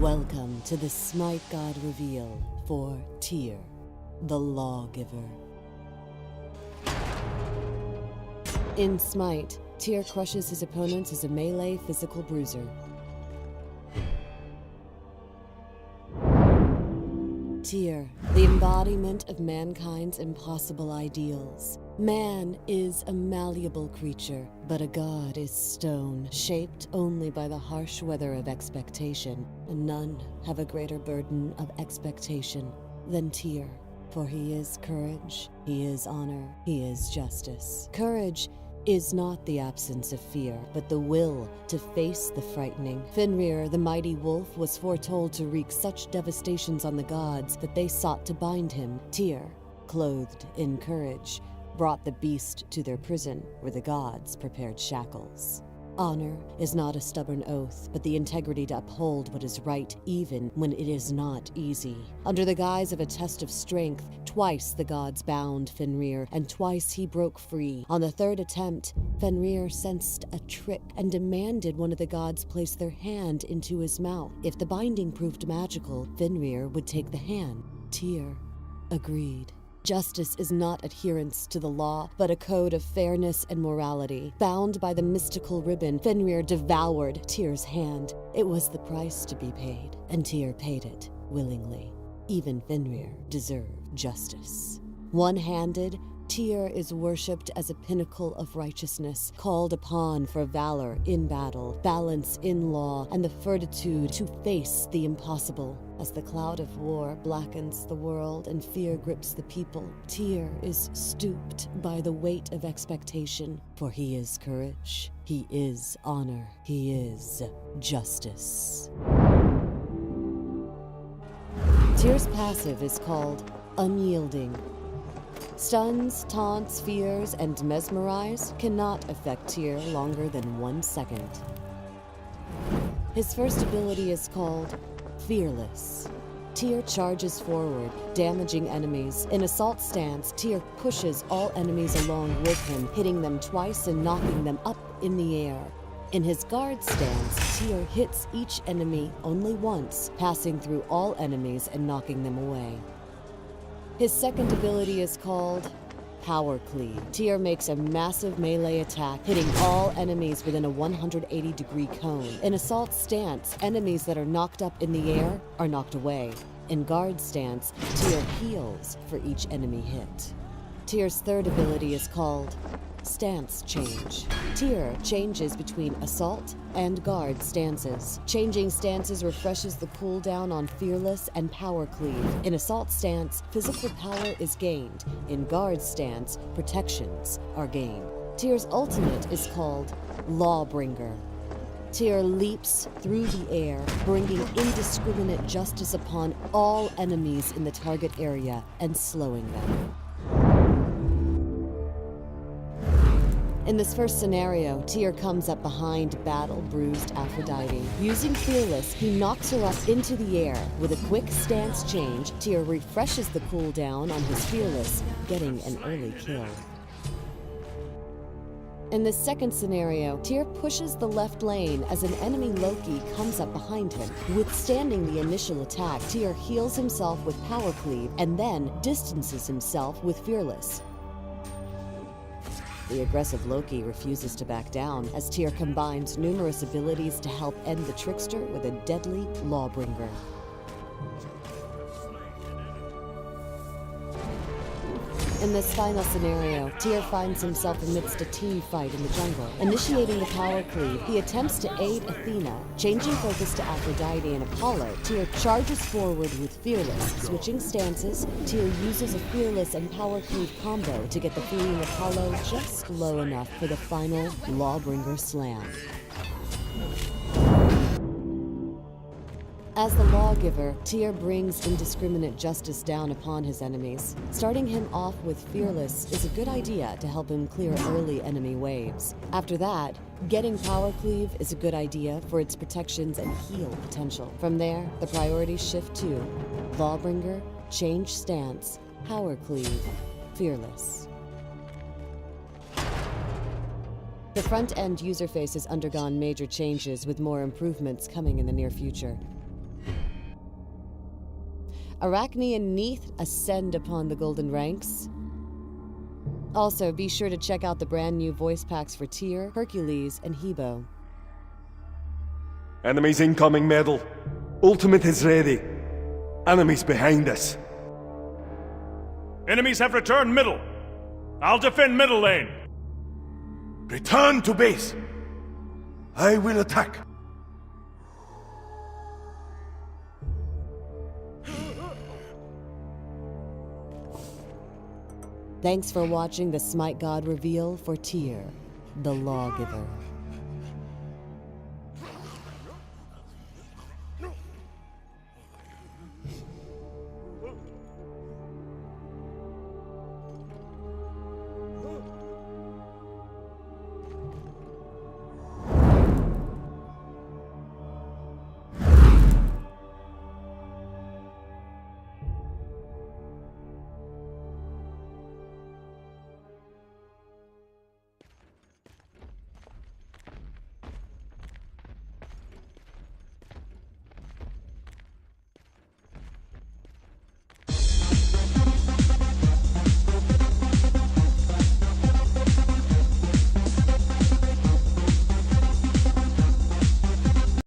Welcome to the Smite God reveal for Tyr, the Lawgiver. In Smite, Tyr crushes his opponents as a melee physical bruiser. Tyr, the embodiment of mankind's impossible ideals. Man is a malleable creature, but a god is stone, shaped only by the harsh weather of expectation, and none have a greater burden of expectation than Tyr. For he is courage, he is honor, he is justice. Courage is not the absence of fear, but the will to face the frightening. Fenrir, the mighty wolf, was foretold to wreak such devastations on the gods that they sought to bind him. Tyr, clothed in courage, brought the beast to their prison, where the gods prepared shackles. Honor is not a stubborn oath, but the integrity to uphold what is right even when it is not easy. Under the guise of a test of strength, twice the gods bound Fenrir, and twice he broke free. On the third attempt, Fenrir sensed a trick and demanded one of the gods place their hand into his mouth. If the binding proved magical, Fenrir would take the hand. Tyr agreed. Justice is not adherence to the law, but a code of fairness and morality. Bound by the mystical ribbon, Fenrir devoured Tyr's hand. It was the price to be paid, and Tyr paid it willingly. Even Fenrir deserved justice. One-handed, Tyr is worshipped as a pinnacle of righteousness, called upon for valor in battle, balance in law, and the fortitude to face the impossible. As the cloud of war blackens the world and fear grips the people, Tyr is stooped by the weight of expectation, for he is courage, he is honor, he is justice. Tyr's passive is called Unyielding. Stuns, taunts, fears, and mesmerize cannot affect Tyr longer than 1 second. His first ability is called Fearless. Tyr charges forward, damaging enemies. In assault stance, Tyr pushes all enemies along with him, hitting them twice and knocking them up in the air. In his guard stance, Tyr hits each enemy only once, passing through all enemies and knocking them away. His second ability is called Power Cleave. Tyr makes a massive melee attack, hitting all enemies within a 180-degree cone. In assault stance, enemies that are knocked up in the air are knocked away. In guard stance, Tyr heals for each enemy hit. Tyr's third ability is called Stance Change. Tyr changes between assault and guard stances. Changing stances refreshes the cooldown on Fearless and Power Cleave. In assault stance, physical power is gained. In guard stance, protections are gained. Tyr's ultimate is called Lawbringer. Tyr leaps through the air, bringing indiscriminate justice upon all enemies in the target area and slowing them. In this first scenario, Tyr comes up behind battle-bruised Aphrodite. Using Fearless, he knocks her up into the air. With a quick stance change, Tyr refreshes the cooldown on his Fearless, getting an early kill. In this second scenario, Tyr pushes the left lane as an enemy Loki comes up behind him. Withstanding the initial attack, Tyr heals himself with Power Cleave and then distances himself with Fearless. The aggressive Loki refuses to back down as Tyr combines numerous abilities to help end the trickster with a deadly Lawbringer. In this final scenario, Tyr finds himself amidst a team fight in the jungle. Initiating the Power Cleave, he attempts to aid Athena. Changing focus to Aphrodite and Apollo, Tyr charges forward with Fearless. Switching stances, Tyr uses a Fearless and Power Cleave combo to get the fleeing Apollo just low enough for the final Lawbringer slam. As the Lawgiver, Tyr brings indiscriminate justice down upon his enemies. Starting him off with Fearless is a good idea to help him clear early enemy waves. After that, getting Power Cleave is a good idea for its protections and heal potential. From there, the priorities shift to Lawbringer, Change Stance, Power Cleave, Fearless. The front-end user face has undergone major changes with more improvements coming in the near future. Arachne and Neith ascend upon the golden ranks. Also, be sure to check out the brand new voice packs for Tyr, Hercules, and Hebo. Enemies incoming, Medal. Ultimate is ready. Enemies behind us. Enemies have returned middle. I'll defend middle lane. Return to base. I will attack. Thanks for watching the Smite God reveal for Tyr, the Lawgiver.